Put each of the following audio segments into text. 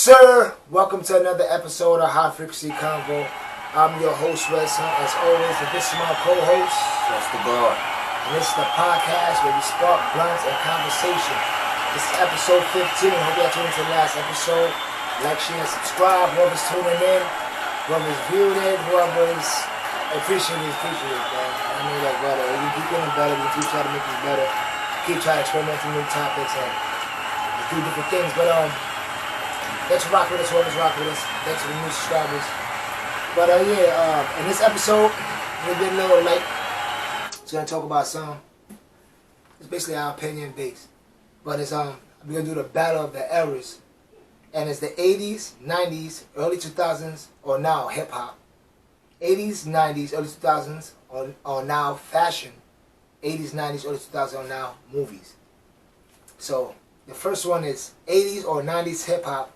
sir. Welcome to another episode of High Frequency Convo. I'm your host, Redman, as always, and this is my co-host, Juss the God. And this is the podcast where we spark blunts and conversation. This is episode 15. Hope y'all tuned into the last episode. Like, share, subscribe. Whoever's tuning in, whoever's viewed it, whoever's appreciating it, man. I mean, like, brother, we keep getting better. We keep trying to make this better. Keep trying to experiment with new topics and do different things. But thanks for rocking with us, whoever's rocking with us. Thanks for the new subscribers. But in this episode, we're getting a little late. It's gonna talk about some. It's basically our opinion based. But it's we're gonna do the battle of the eras. And it's the 80's, 90's, early 2000s, or now hip hop. 80's, 90's, early 2000s, or now fashion. 80's, 90's, early 2000s, or now movies. So the first one is 80's or 90's hip hop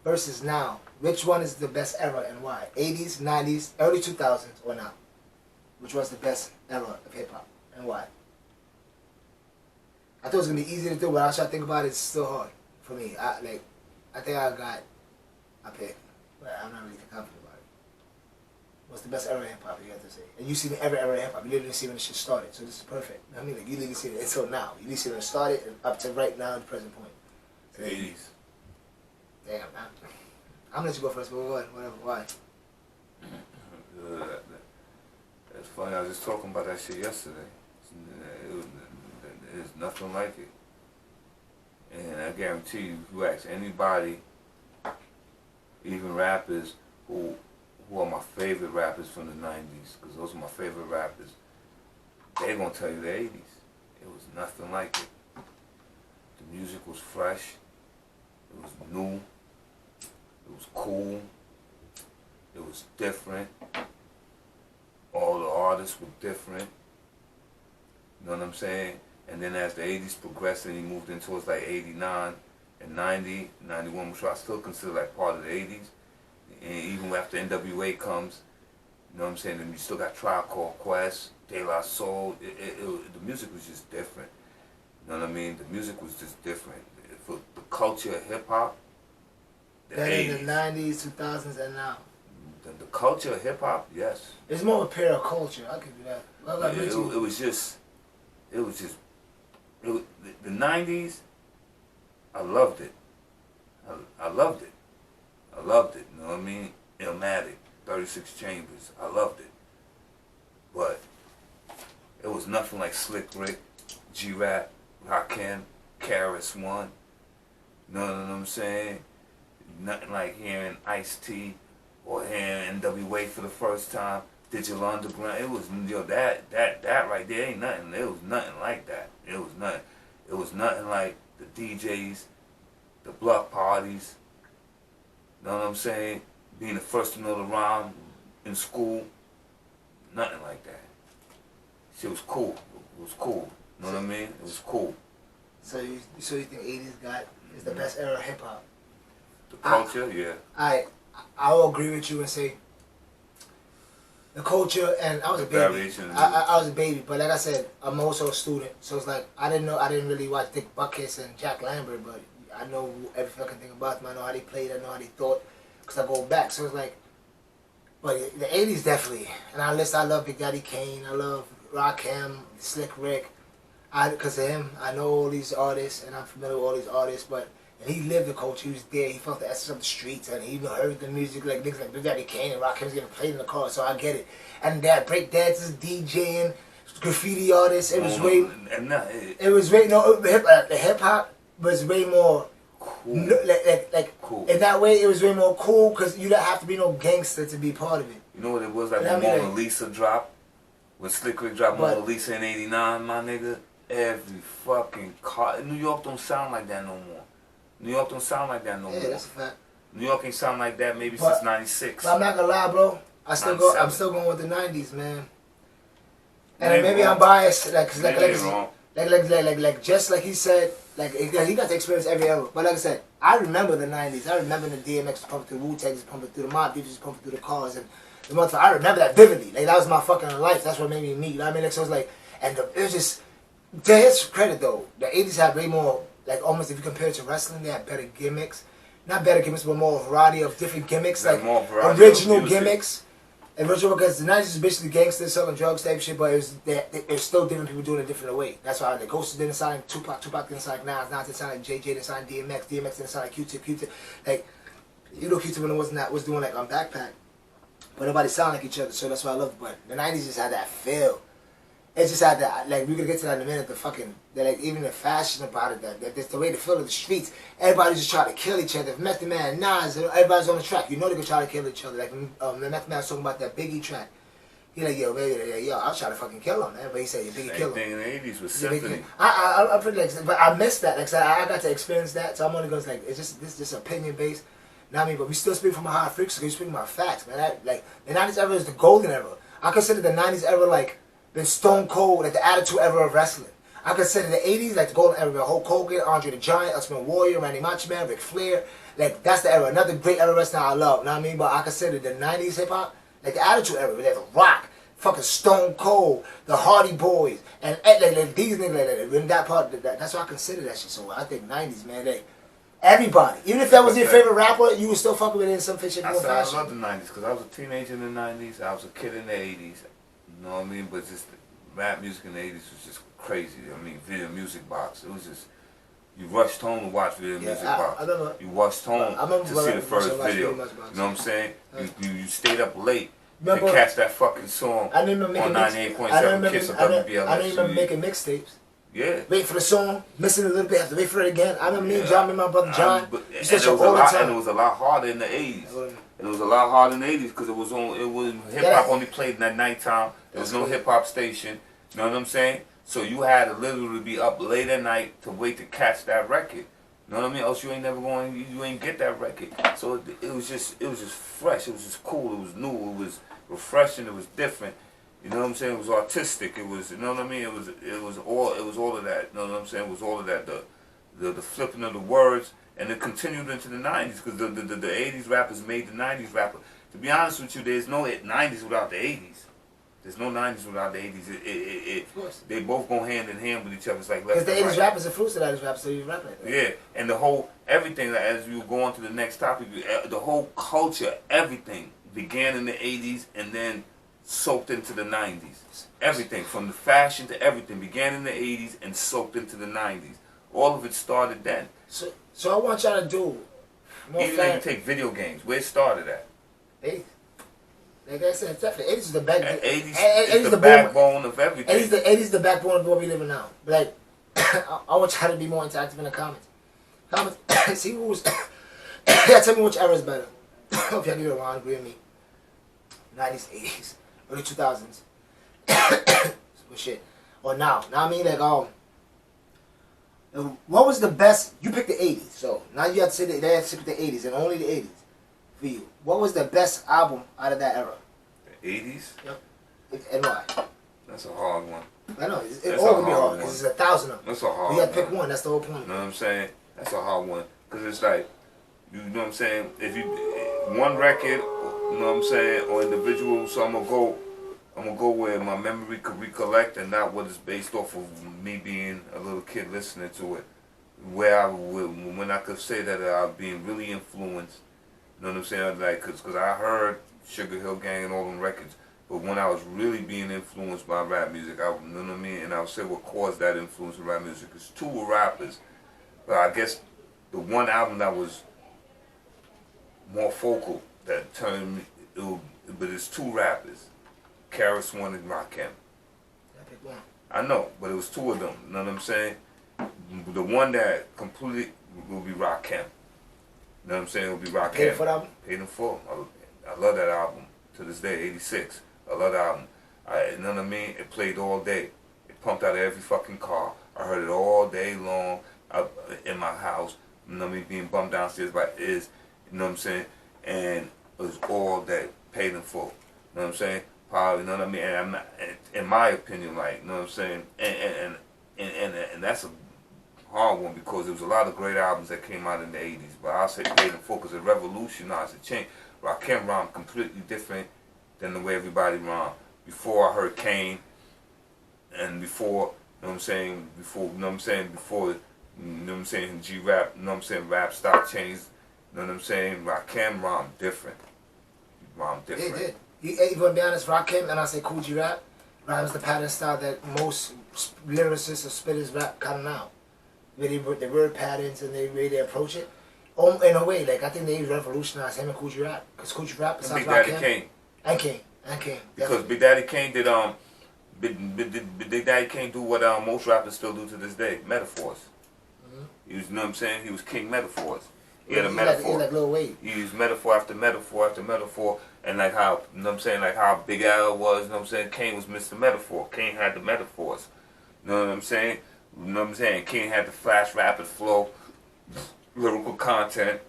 versus now. Which one is the best era and why? 80's, 90's, early 2000s, or now? Which was the best era of hip hop and why? I thought it was gonna be easy to do, but after I think about it, it's still hard for me. I think I got a pick, but I'm not really confident about it. What's the best era of hip hop? You have to say, and you see every era of hip hop. You literally see when the shit started, so this is perfect. I mean, like you literally see it until now. You literally see when it started and up to right now, the present point. So 80's. Damn, I'm gonna let you go first, but whatever. Why? It's funny. I was just talking about that shit yesterday. There's nothing like it. And I guarantee you, if you ask anybody, even rappers who are my favorite rappers from the 90's, because those are my favorite rappers, they're going to tell you the 80's. It was nothing like it. The music was fresh. It was new. It was cool. It was different. All the artists were different. You know what I'm saying? And then as the 80's progressed and he moved into it like 89 and 90, 91, which I still consider like part of the 80's. And even after NWA comes, you know what I'm saying, and you still got Tribe Called Quest, De La Soul. The music was just different. You know what I mean? The music was just different. For the culture of hip-hop, Better in the 90's, 2000s, and now. The culture of hip-hop, yes. It's more of a pair of culture. I could do that. The 90's, I loved it. I loved it. I loved it, you know what I mean? Illmatic, 36 Chambers, I loved it. But it was nothing like Slick Rick, G-Rap, Rakim, KRS-One. You know what I'm saying? Nothing like hearing Ice-T or hearing NWA for the first time, Digital Underground. It was, that right there ain't nothing. It was nothing like that. It was nothing. It was nothing like the DJs, the block parties. You know what I'm saying? Being the first to know the rhyme in school. Nothing like that. Shit was cool. It was cool. You know what I mean? It was cool. So you think 80's is the best era of hip hop? The culture, yeah. I will agree with you and say the culture, and I was a baby. I was a baby, but like I said, I'm also a student, so it's like I didn't really watch Dick Buckus and Jack Lambert, but I know every fucking thing about them. I know how they played, I know how they thought, because I go back. So it's like, but the 80's definitely, and I love Big Daddy Kane, I love Rakim, Slick Rick, because of him, I know all these artists, and I'm familiar with all these artists, but. And he lived the culture, he was there, he felt the essence of the streets, and he heard the music, like niggas like Big Daddy Kane and Rakim was getting played in the car, so I get it. And that break dancers, DJing, graffiti artists, the hip hop was way more cool. Cool. In that way, it was way more cool, because you don't have to be no gangster to be part of it. You know what it was like when Mona Lisa dropped? When Slick Rick dropped Mona Lisa in 89, my nigga, every fucking car, New York don't sound like that no more. New York don't sound like that no more. Yeah, that's a fact. New York ain't sound like that maybe since 96. But I'm not gonna lie, bro. I'm still going with the 90's, man. And maybe I'm biased, just like he said, he got to experience every era. But like I said, I remember the 90's. I remember the DMX pumping through Wu-Tang, pumping through the Mob Deep, pumping through the cars, and the motherfucker. I remember that vividly. Like that was my fucking life. That's what made me me. You know what I mean? Like, so it's like, and it was just to his credit though. The 80's had way more. Like almost if you compare it to wrestling, they had better gimmicks. not better gimmicks, but more variety of different gimmicks, Like like more variety original of music. gimmicks. Original, because the 90s was basically gangsters selling drugs type shit, but it was still different people doing it a different way. That's why the Ghosts didn't sound like Tupac didn't sound like Nas didn't sound like JJ, didn't sound like DMX didn't sound like Q-Tip. Like, you know, Q-Tip was doing like on Backpack, but nobody sounded like each other, so that's why I loved it. But the 90s just had that feel. It just had that, like, we're gonna get to that in a minute, like, even the fashion about it, that's the way the feel of the streets. Everybody just trying to kill each other. If Method Man, Nas, everybody's on the track. You know they're gonna try to kill each other. Like, the Method Man was talking about that Biggie track. He like, yo, baby, I was trying to fucking kill him, man. But he said, Biggie kill him. Same thing in the 80s with Symphony. I pretty like, but I missed that. Like, I got to experience that, so I'm only going to, like, this is just opinion based. Know what I mean? But we still speak from a high frequency, because we speak about facts, man. Like, the 90s era is the golden era. I consider the 90s era, like, the Stone Cold, like the Attitude era of wrestling. I consider the 80s like the golden era of Hulk Hogan, Andre the Giant, Ultimate Warrior, Randy Macho Man, Ric Flair. Like, that's the era. Another great era of wrestling I love, you know what I mean? But I consider the 90s hip-hop like the Attitude era. Like the Rock, fucking Stone Cold, the Hardy Boys, and like these niggas, like, in that part, that's why I consider that shit. So I think 90s, man, like, everybody. Even if that was your favorite rapper, you would still fuck with it in some fashion. I love the 90s because I was a teenager in the 90s. I was a kid in the 80s. You know what I mean? But just rap music in the 80s was just crazy. I mean, Video Music Box. It was just, you rushed home to watch Video Music Box. You rushed home to see the first video. You know what I'm saying? You stayed up late to catch that fucking song on 98.7 Kiss of WBLS. I remember making mixtapes. Yeah. Wait for the song, missing a little bit, have to wait for it again. I remember me and John, my brother John. And it was a lot harder in the 80s. It was a lot harder in the 80s because it was hip hop only played at nighttime. There was no hip hop station. You know what I'm saying? So you had to literally be up late at night to wait to catch that record. You know what I mean? Else you ain't never you ain't get that record. So it was just fresh. It was just cool. It was new. It was refreshing. It was different. You know what I'm saying? It was artistic. It was, you know what I mean? It was all of that. You know what I'm saying? It was all of that. The flipping of the words, and it continued into the 90s because the 80s rappers made the 90s rapper. To be honest with you, there's no 90s without the 80s. There's no 90s without the 80s. Of course. They both go hand in hand with each other. It's like left and right. Because the 80s rappers are fruits of the 90s rappers, so you rapping it. Yeah, and the whole, everything, as you go on to the next topic, the whole culture, everything began in the 80s and then soaked into the 90s. Everything, from the fashion to everything, began in the 80s and soaked into the 90s. All of it started then. So I want y'all to do more. Even if you take video games, where it started at? 80s. Like I said, definitely 80s is the back. 80s is the backbone of everything. 80s the backbone of what we live in now. But like, I want y'all to be more interactive in the comments. See who's. Yeah, tell me which era is better. If y'all need around, agree with me. 90s, 80s, early 2000s. Well, shit. Or now. Now I mean, like, what was the best? You picked the 80s, so now you have to say that they have to pick the 80s and only the 80s for you. What was the best album out of that era? The 80s? Yep. And why? That's a hard one. I know. It's all gonna be hard because there's 1,000 of them. That's a hard one. You got to pick one. That's the whole point. You know what I'm saying? That's a hard one because it's like, you know what I'm saying? If you one record, you know what I'm saying, or individual, so I'm gonna go where my memory could recollect and not what is based off of me being a little kid listening to it. Where when I could say that I was being really influenced, you know what I'm saying? Like, cause I heard Sugar Hill Gang and all them records, but when I was really being influenced by rap music, you know what I mean? And I would say what caused that influence in rap music is two were rappers, but I guess the one album that was more focal that turned me, but it's two rappers. Karis One and Rakim. I know, but it was two of them. You know what I'm saying? The one that completely will be Rakim. You know what I'm saying? It will be Rakim. Paid for that album? Paid in full. I love that album to this day. 86. I love that album. You know what I mean? It played all day. It pumped out of every fucking car. I heard it all day long in my house. You know what I mean? Being bumped downstairs by Iz. You know what I'm saying? And it was all day. Paid in full. You know what I'm saying? Probably, you know what I mean? And I'm not, in my opinion, like, you know what I'm saying? And that's a hard one because there was a lot of great albums that came out in the 80s. But I'll say Paid in Full because it revolutionized the change. Rakim rhymed completely different than the way everybody rhymed. Before I heard Kane, and before, you know what I'm saying, before, you know what I'm saying, before, you know what I'm saying, G-Rap, you know what I'm saying, rap style changed. You know what I'm saying? Rakim rhyme different. Rhyme different. They did. Even to be honest, Rakim and I say Coogee rap rhymes the pattern style that most lyricists or spitters rap kind of now. Really, the word patterns and they really approach it. In a way, like I think they revolutionized him and Coogee rap because Coogee rap besides Big Daddy Rakim Kane. and King. Because Big Daddy Kane did Big Daddy Kane do what most rappers still do to this day, metaphors. He was, you know what I'm saying? He was king metaphors. He had a metaphor. Like Lil Wayne. He used metaphor after metaphor after metaphor, and like how, you know what I'm saying, like how Big Al was, you know what I'm saying? Kane was Mr. Metaphor. Kane had the metaphors. You know what I'm saying? You know what I'm saying? Kane had the flash, rapid flow, lyrical content.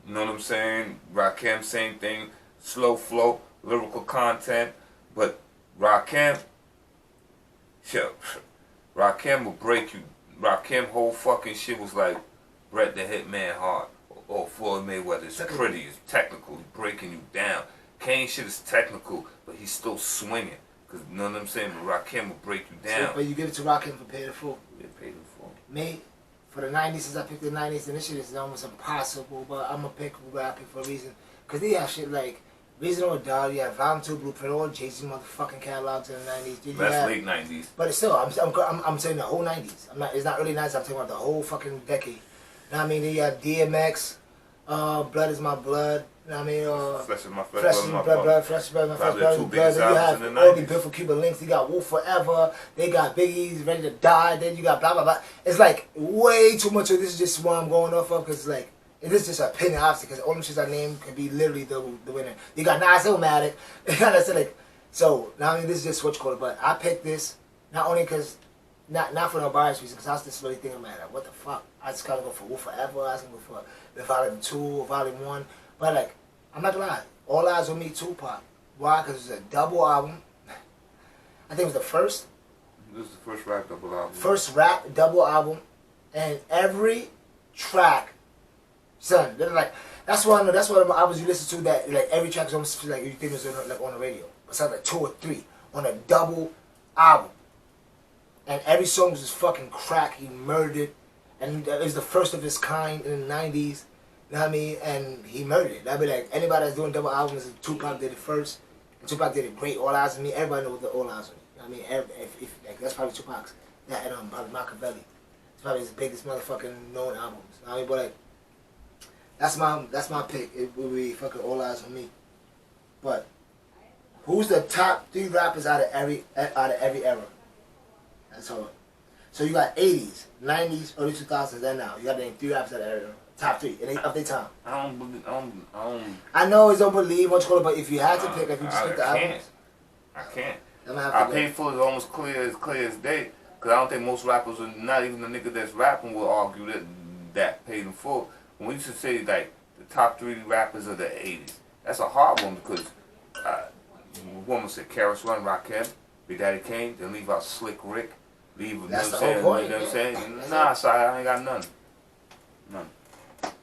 You know what I'm saying? Rakim, same thing, slow flow, lyrical content. But Rakim will break you. Rakim whole fucking shit was like Bret the Hitman Hart or Floyd Mayweather. It's pretty, it's technical, he's breaking you down. Kane shit is technical, but he's still swinging. Cause you know what I'm saying? But Rakim will break you down. So, but you give it to Rakim for Pay the Fool. Yeah, Pay the Fool. Me, for the 90s, since I picked the 90s, and this shit is almost impossible, but I'm gonna pick Rakim for a reason. Cause they have shit like Reasonable Doubt, you have Volume 2 Blueprint, all Jazzy motherfucking catalogs in the 90s. That's late 90s. But still, I'm saying the whole 90s. It's not early 90s, I'm talking about the whole fucking decade. You know what I mean? Then you have DMX, Blood Is My Blood, you know what I mean? Flesh Is My Flesh, Flesh Is My Blood, Flesh Is My Flesh, Probably Blood the Is two My Blood. biggest Then you albums have in the all the 90s. Beautiful Cuban Links. You got Wolf Forever. They got Biggie's Ready to Die. Then you got blah, blah, blah. It's like way too much of this is just what I'm going off of because it's like, it is just an opinion, obviously, because all them shits I named could be literally the winner. You got Nas Illmatic. So, now I mean, this is just what you call it, but I picked this not only because, not for no bias reason, because I was just really thinking about it. What the fuck? I just gotta go for Wolf Forever. I was gonna go for the Volume 2 or Volume 1. But, like, I'm not gonna lie. All Eyes on Me, Tupac. Why? Because it's a double album. I think it was the first. This is the first rap double album. First rap double album. And every track, son, they're like, that's what I was listening to, that like every track is almost like you think it was like on the radio. It sounds like 2 or 3 on a double album. And every song was just fucking crack. He murdered it. And it was the first of its kind in the 90s. You know what I mean? And he murdered it. I'd be like, anybody that's doing double albums, Tupac did it first. And Tupac did it great. All Eyes on Me. Everybody knows the All Eyes on Me. You know what I mean? If like, that's probably Tupac's. That and probably Machiavelli. It's probably his biggest motherfucking known albums. You know what I mean? But like, that's my pick. It would be fucking All Eyes on Me. But who's the top 3 rappers out of every era? That's all. So you got 80's, 90's, early 2000s, and now. You got to name 3 rappers out of every era. Top 3 of their time. I know it's don't believe what you call it, but if you had to pick, if you just pick the albums, I can't. I Pay Full is almost clear as day. Because I don't think most rappers, not even the nigga that's rapping, will argue that Paid in Full. When we used to say like the top 3 rappers of the 80s, that's a hard one because one would say Karis One, Rakim, Big Daddy Kane, then leave out Slick Rick, that's the whole point. You know what I'm saying? Nah, sorry, I ain't got none.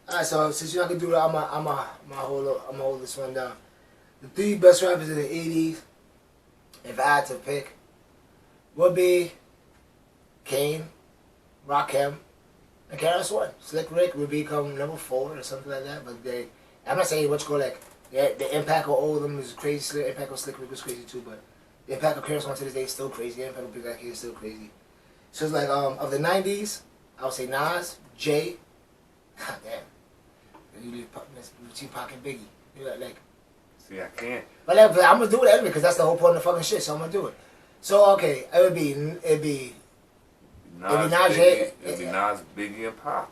Alright, so since you're not gonna do that, I'm hold this one down. The 3 best rappers in the 80s, if I had to pick, would be Kane, Rakim, and Karis One. Slick Rick would become number 4 or something like that. But I'm not saying what you call like the impact of all of them is crazy. The impact of Slick Rick was crazy too, but the impact of Karis One to this day is still crazy. The impact of Big Daddy Kane is still crazy. So it's like of the 90s, I would say Nas, Jay. God damn. You leave Tupac and Biggie. You're like, see, I can't. But I'm gonna do it anyway because that's the whole point of the fucking shit. So I'm gonna do it. So okay, it'd be Nas, Jay. It'd be Nas, Biggie, and Pac.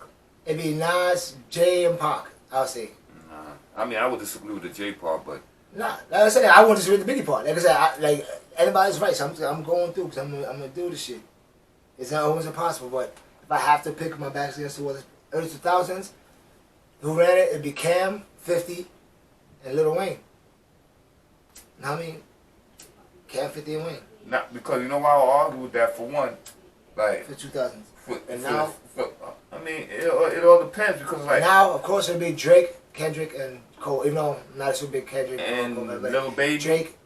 It'd be Nas, Jay, and Pac. I'll say. Nah, I mean I would disagree with the J part, but nah. Like I said, I want to disagree with the Biggie part. Like I said, like anybody's right. So I'm going through because I'm gonna do this shit. It's not always impossible, but if I have to pick my backs against the wall, early 2000s. Who ran it? It'd be Cam, 50, and Lil Wayne. You know what I mean? Cam, 50, and Wayne. Not because you know why I'll argue with that for one, like for 2000s. And now, I mean, it all depends because like now, of course, it'd be Drake, Kendrick, and Cole. Even though I'm not a big Kendrick and Cole, Lil Baby, Drake,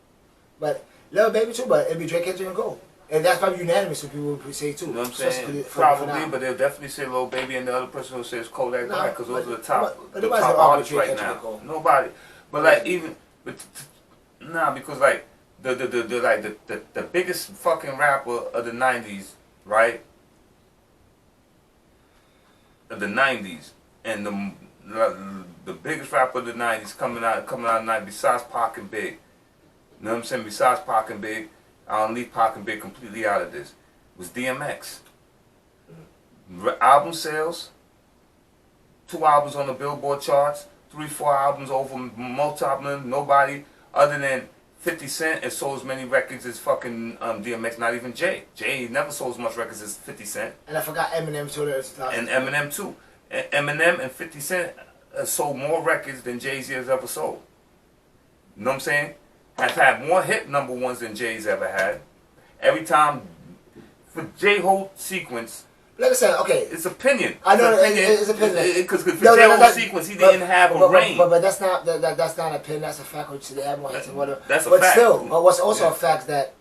but Lil Baby too. But it'd be Drake, Kendrick, and Cole. And that's probably unanimous what people would say too. You know what I'm Especially saying? for Probably, now. but they'll definitely say Lil Baby, and the other person will say it's Kodak No, Black, because those are the top, but the nobody's top gonna artists arbitrate right now. Cole. Nobody. But like even, but nah, because like the biggest fucking rapper of the '90s, right? Of the '90s, and the biggest rapper of the '90s coming out of '90s, besides Pac and Big. You know what I'm saying? Besides Pac and Big, I don't leave Pac and Big completely out of this. Was DMX. Album sales, 2 albums on the Billboard charts, 3-4 albums over multi-platinum. Nobody other than 50 Cent has sold as many records as fucking DMX. Not even Jay. Jay never sold as much records as 50 Cent. And I forgot Eminem too. And Eminem too. Eminem and 50 Cent have sold more records than Jay-Z has ever sold. You know what I'm saying? Have had more hit number ones than Jay's ever had. Every time for J-Whole sequence. Like I said, okay. It's opinion. I know it's opinion. Because for J-Whole sequence, he didn't have a range. But that's not that's not an opinion. That's a fact. Which they have more hits and whatever. That's a but fact. Still, what's also a fact is that,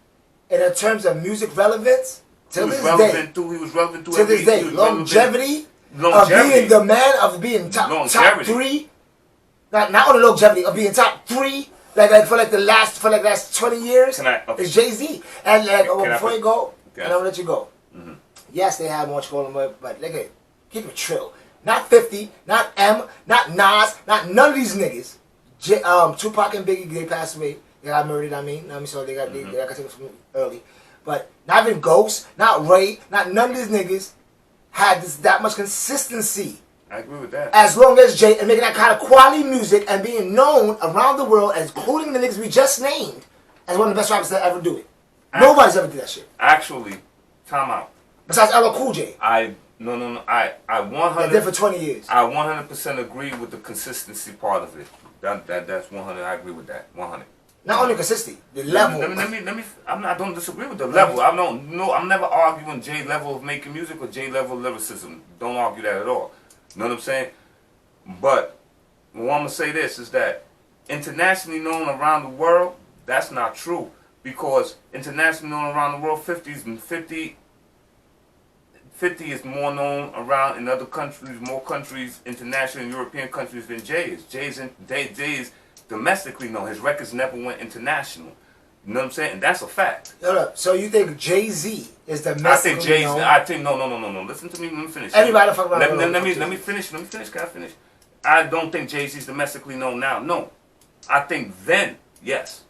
in terms of music relevance, to this day, he was relevant to this day, longevity of being the man of being top 3. Not only longevity of being top 3. Like for the last 20 years, it's Jay-Z. And before you go, and I'll let you go. Mm-hmm. Yes, they have more Cole, but look at, keep it trill. Not 50, not M, not Nas, not none of these niggas. Tupac and Biggie, they passed away. They got murdered. So they got taken from early. But not even Ghost, not Ray, not none of these niggas had that much consistency. I agree with that. As long as Jay and making that kind of quality music and being known around the world, as including the niggas we just named, as one of the best rappers to ever do it. Nobody's ever did that shit. Actually, time out. Besides LL Cool J. I 100. Did for 20 years. I 100% agree with the consistency part of it. That's 100. I agree with that. 100. Not only consistency, the level. Let me. I don't disagree with the level. I'm never arguing Jay level of making music or Jay level of lyricism. Don't argue that at all. You know what I'm saying? But what I'm gonna say this is that internationally known around the world, that's not true. Because internationally known around the world, 50 is more known around in other countries, more countries, international and European countries than Jay is. Jay is domestically known. His records never went international. You know what I'm saying? And that's a fact. Hold up. So you think Jay-Z is domestically known? I think no. Listen to me. Let me finish. Everybody fuck around. Let me finish. Can I finish? I don't think Jay-Z's domestically known now. No. I think then, yes.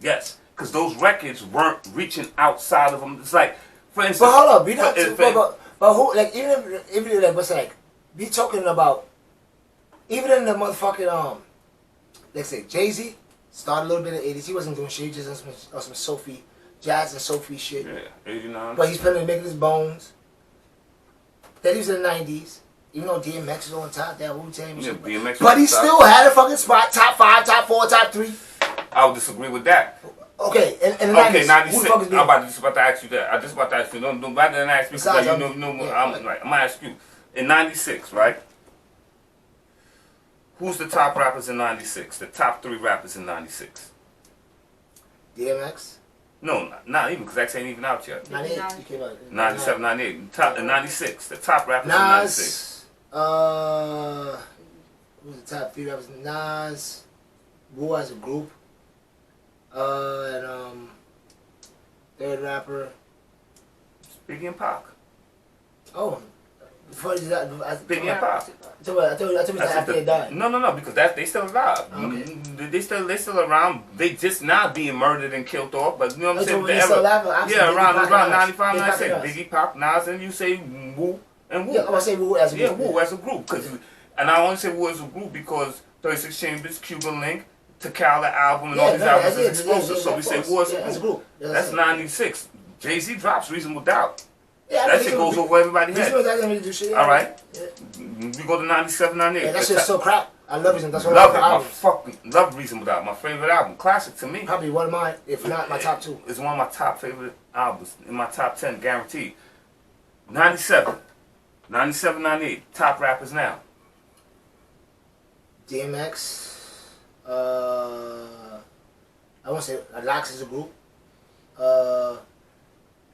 Because those records weren't reaching outside of them. It's like, for instance. But hold up, but who, like, even like, what's like, be talking about, even in the motherfucking, let's say, Jay-Z started a little bit in the 80s. He wasn't doing shit. He just on some Sophie, jazz and Sophie shit. Yeah, 89. But he's planning to make his bones. Then he was in the 90s. Even though DMX was on top, that Wu-Tang was but he still had a fucking spot, top 5, top 4, top 3. I would disagree with that. Okay, in the 90s, 96. who the fuck is I'm just about to ask you that. I'm just about to ask you. No, rather than ask me, because I'm gonna ask you. In 96, right? Who's the top rappers in 96? The top 3 rappers in 96? DMX? No, not even, because X ain't even out yet. 98? You came out. 97, 98. In 96. The top rappers in Nas, 96. who's the top 3 rappers? Nas, Wu as a group. And third rapper. Biggie and Pac. Oh, before that, Biggie and Pac. I told you after they died. No, because they still alive. Okay. They still around. They just not being murdered and killed off. But you know what I'm saying? They still alive, yeah, around 95, Biggie, 96. Pac, Biggie, Pac, Nas, and you say Wu and Wu. Yeah, I'm gonna say Wu as a group. Yeah, Wu as a group. And I only say Wu as a group because 36 Chambers, Cuban Link, Takala album, and all these albums is explosive. So we say Wu as a group. That's 96. Jay-Z drops Reasonable Doubt. Yeah, that shit goes over everybody's head. All right. Yeah. We go to 97, 98. Yeah, that shit's so crap. I love Reasonable. That's one love of my it. albums. I fucking love Reasonable Doubt. My favorite album. Classic to me. Probably one of mine, if not my top 2. It's one of my top favorite albums. In my top 10, guaranteed. 97. 97, 98. Top rappers now. DMX. I won't say Lox is a group.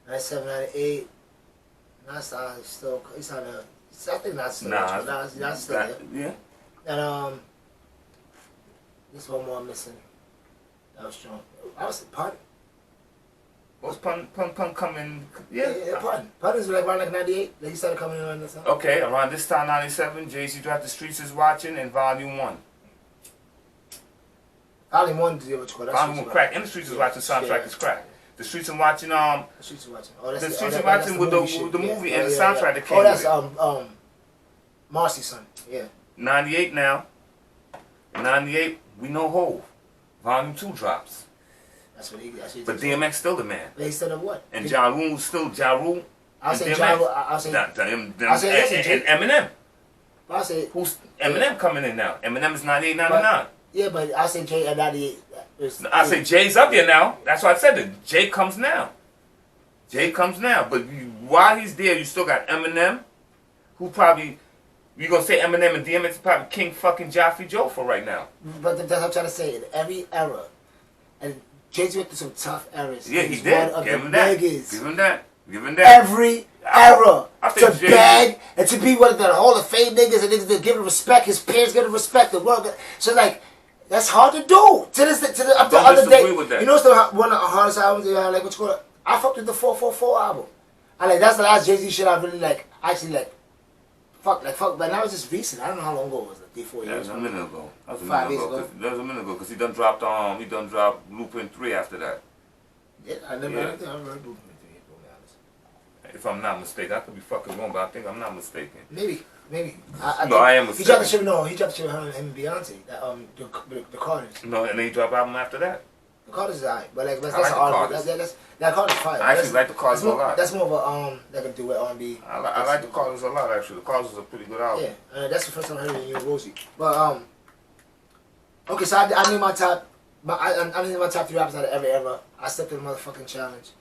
97, 98. Nas still, he's on the, I think Nas still. Nas still there. Yeah. And this one more missing. That was strong. I was Pun. Was Pun coming? Yeah, Pun. Pun is like around like 98. Then he started coming in on this. Okay, around this time, 97, Jay-Z dropped The Streets Is Watching and Volume 1. Volume 1 is what you call that. Volume 1 crack. And The Streets Is Watching soundtrack is crack. The Streets Is Watching, The Streets Is Watching. Oh, that's The Streets Is Watching with the movie and the soundtrack that came with it. Oh, that's Marcy's son. Yeah. 98 now. 98, we know Hov. Volume 2 drops. That's what he But DMX still the man. They still the what? And Ja Rule still Ja Rule. I'll say Ja Rule. I'll say Eminem. I'll say Who's Eminem coming in now? Eminem is 98, 99. Yeah, but I'll say Jay at 98. I say Jay's up here now. That's why I said that. Jay comes now. Jay comes now. But while he's there, you still got Eminem, who probably, you're going to say Eminem and DMX is probably King fucking Jaffe Joe for right now. But that's what I'm trying to say. In every era, and Jay-Z went through some tough eras. Yeah, he did. Give him that. Give him that. Give him that. Every era to beg and to be one of the Hall of Fame niggas and niggas that give him respect, his peers give him respect, the world. So like, that's hard to do. To the other day, you know, what's one of the hardest albums? Like what's called? I fucked with the 444 album. I like that's the last Jay-Z shit I really like. Actually like, fuck. But that was just recent. I don't know how long ago it was. Like 3-4 years. That was a minute ago. That was a 5 minute years ago. ago. That was a minute ago because he done dropped Blueprint 3 after that. Yeah, I never heard Blueprint 3. If I'm not mistaken, I could be fucking wrong, but I think I'm not mistaken. Maybe. I am mistaken. He dropped the shit. No, he dropped the shit with him and Beyonce. The Carters. No, and then he dropped album after that. The Carters is alright, but like that's I like an R&B. That Carters fire. I actually like the Carters a lot. That's more of a like a duet R&B. I like the Carters a lot actually. The Carters is a pretty good album. Yeah, that's the first time I heard it in You and Rosie. But okay, so I need my top. I need my top 3 rappers out of every era. I stepped in the motherfucking challenge.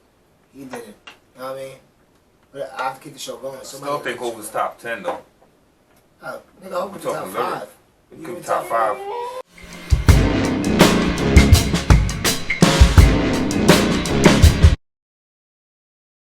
He did it. You know what I mean? But I have to keep the show going. I still think Hova's top 10 though. Nigga, Hov could be top 5. It could be top 5.